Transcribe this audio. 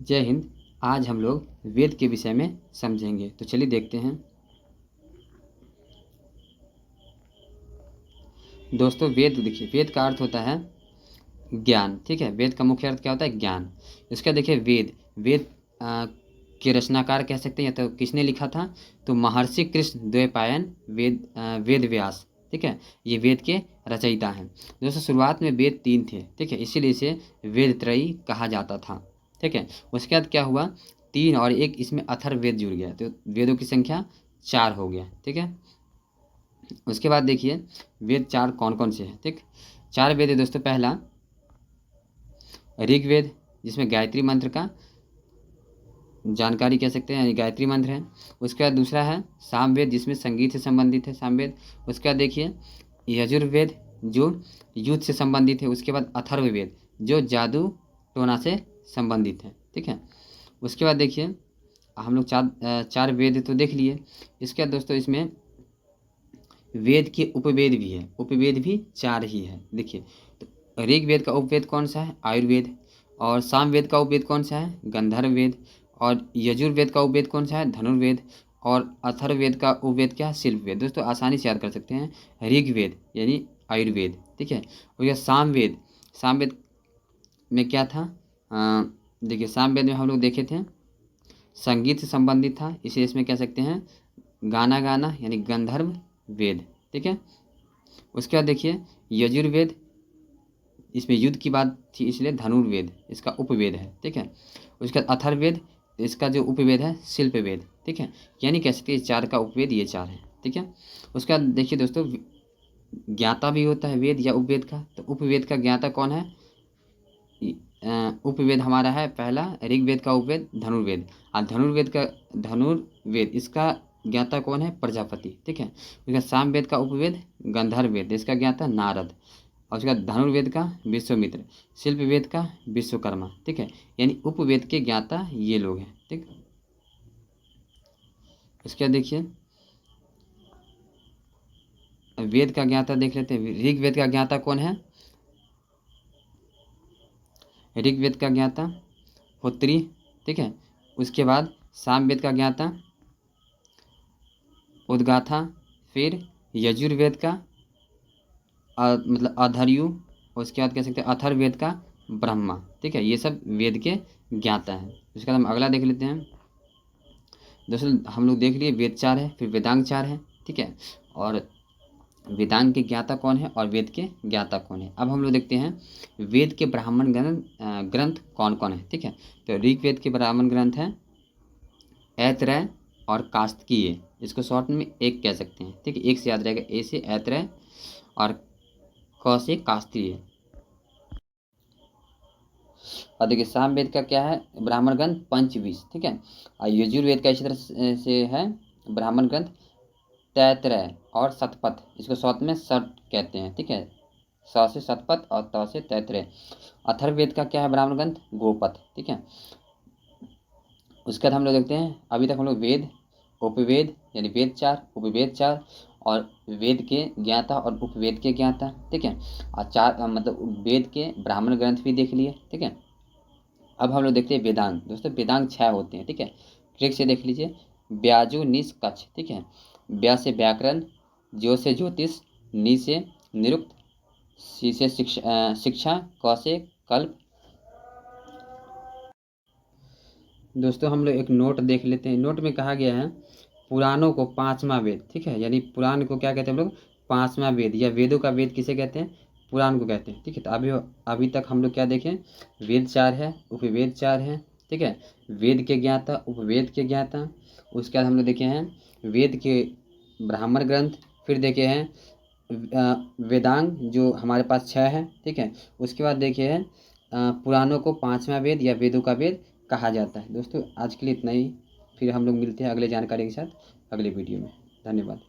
जय हिंद। आज हम लोग वेद के विषय में समझेंगे, तो चलिए देखते हैं। दोस्तों वेद देखिए, वेद का अर्थ होता है ज्ञान। ठीक है, वेद का मुख्य अर्थ क्या होता है? ज्ञान। इसका देखिए वेद वेद के रचनाकार कह सकते हैं, या तो किसने लिखा था? तो महर्षि कृष्ण द्वैपायन वेद व्यास। ठीक है, ये वेद के रचयिता हैं। दोस्तों शुरुआत में वेद 3 थे। ठीक है, इसीलिए इसे वेद त्रयी कहा जाता था। ठीक है, उसके बाद क्या हुआ? 3 और 1 इसमें अथर्ववेद जुड़ गया, तो वेदों की संख्या 4 हो गया। ठीक है, उसके बाद देखिए वेद 4 कौन कौन से हैं। ठीक, 4 वेद है दोस्तों। पहला ऋग्वेद, जिसमें गायत्री मंत्र का जानकारी कह सकते हैं, गायत्री मंत्र है। उसके बाद दूसरा है सामवेद, जिसमें संगीत से संबंधित है सामवेद। उसके बाद देखिए यजुर्वेद, जो युद्ध से संबंधित है। उसके बाद अथर्ववेद, जो जादू टोना से संबंधित है। ठीक है, उसके बाद देखिए हम लोग चार वेद तो देख लिए। इसके बाद दोस्तों इसमें वेद के उपवेद भी है, उपवेद भी 4 ही है। देखिए तो ऋग्वेद का उपवेद कौन सा है? आयुर्वेद। और सामवेद का उपवेद कौन सा है? गंधर्व वेद। और यजुर्वेद का उपवेद कौन सा है? धनुर्वेद। और अथर्ववेद का उपवेद क्या है? शिल्पवेद। दोस्तों आसानी से याद कर सकते हैं, ऋग्वेद यानी आयुर्वेद। ठीक है, और यह सामवेद, सामवेद में क्या था? देखिए सामवेद में हम लोग देखे थे संगीत से संबंधित था, इसे इसमें कह सकते हैं गाना गाना, यानी गंधर्व वेद। ठीक है, उसके बाद देखिए यजुर्वेद, इसमें युद्ध की बात थी, इसलिए धनुर्वेद इसका उपवेद है। ठीक है, उसके बाद अथर्ववेद, इसका जो उपवेद है शिल्पवेद। ठीक है, यानी कह सकते हैं 4 का उपवेद ये 4 है। ठीक है, उसके बाद देखिए दोस्तों ज्ञाता भी होता है वेद या उपवेद का। तो उपवेद का ज्ञाता कौन है? उपवेद हमारा है पहला ऋग्वेद का उपवेद धनुर्वेद। और धनुर्वेद इसका ज्ञाता कौन है? प्रजापति। ठीक है, उसका सामवेद का उपवेद गंधर्ववेद, इसका ज्ञाता नारद। और उसका धनुर्वेद का विश्वामित्र, शिल्पवेद का विश्वकर्मा। ठीक है, यानी उपवेद के ज्ञाता ये लोग हैं। ठीक, उसके बाद देखिए वेद का ज्ञाता देख लेते हैं। ऋग्वेद का ज्ञाता कौन है? ऋग्वेद का ज्ञाता होत्री। ठीक है, उसके बाद सामवेद का ज्ञाता उद्गाथा। फिर यजुर्वेद का मतलब अधर्यु। उसके बाद कह सकते हैं अथर्ववेद का ब्रह्मा। ठीक है, ये सब वेद के ज्ञाता हैं। उसके बाद हम अगला देख लेते हैं। दोस्तों हम लोग देख लिए वेद 4 है, फिर वेदांग 4 है। ठीक है, और वेदांग के ज्ञाता कौन है और वेद के ज्ञाता कौन है? अब हम लोग देखते हैं वेद के ब्राह्मण ग्रंथ कौन कौन है। ठीक है, तो ऋग्वेद के ब्राह्मण ग्रंथ हैं ऐतरेय और कास्तकीय, इसको शॉर्ट में एक कह सकते हैं। ठीक है, एक से याद रहेगा, ए से ऐतरेय और क से कास्तीय। और देखिए सामवेद का क्या है? ब्राह्मण ग्रंथ पंचविश। ठीक है, और यजुर्वेद का इसी तरह से है ब्राह्मण ग्रंथ तैतरेय और शतपथ, इसको शॉर्ट में शट कहते हैं। ठीक है, स से शतपथ और त से तैतरेय। अथर्ववेद का क्या है ब्राह्मण ग्रंथ? गोपथ। ठीक है, उसके बाद हम लोग देखते हैं अभी तक हम लोग वेद, उपवेद यानी वेद 4, उपवेद 4 और वेद के ज्ञाता और उपवेद के ज्ञाता। ठीक है, और 4 मतलब वेद के ब्राह्मण ग्रंथ भी देख लिए। ठीक है, अब हम लोग देखते हैं वेदांग। दोस्तों वेदांग 6 होते हैं। ठीक है, ठीक से देख लीजिए। ब्याजु निस कच्छ। ठीक है, व्या से व्याकरण, ज्यो से ज्योतिष, नि से निरुक्त, सी से शिक्षा, क से कल्प। दोस्तों हम लोग एक नोट देख लेते हैं। नोट में कहा गया है पुराणों को 5वां वेद। ठीक है, यानी पुराण को क्या कहते हैं हम लोग? 5वां वेद, या वेदों का वेद किसे कहते हैं? पुराण को कहते हैं। ठीक है, तो अभी तक हम लोग क्या देखें? वेद 4 है, उपवेद 4 है। ठीक है, वेद के ज्ञाता, उपवेद के ज्ञाता। उसके बाद हम लोग देखे हैं वेद के ब्राह्मण ग्रंथ। फिर देखे हैं वेदांग, जो हमारे पास 6 है। ठीक है, उसके बाद देखे हैं पुराणों को 5वां वेद या वेदों का वेद कहा जाता है। दोस्तों आज के लिए इतना ही, फिर हम लोग मिलते हैं अगले जानकारी के साथ अगले वीडियो में। धन्यवाद।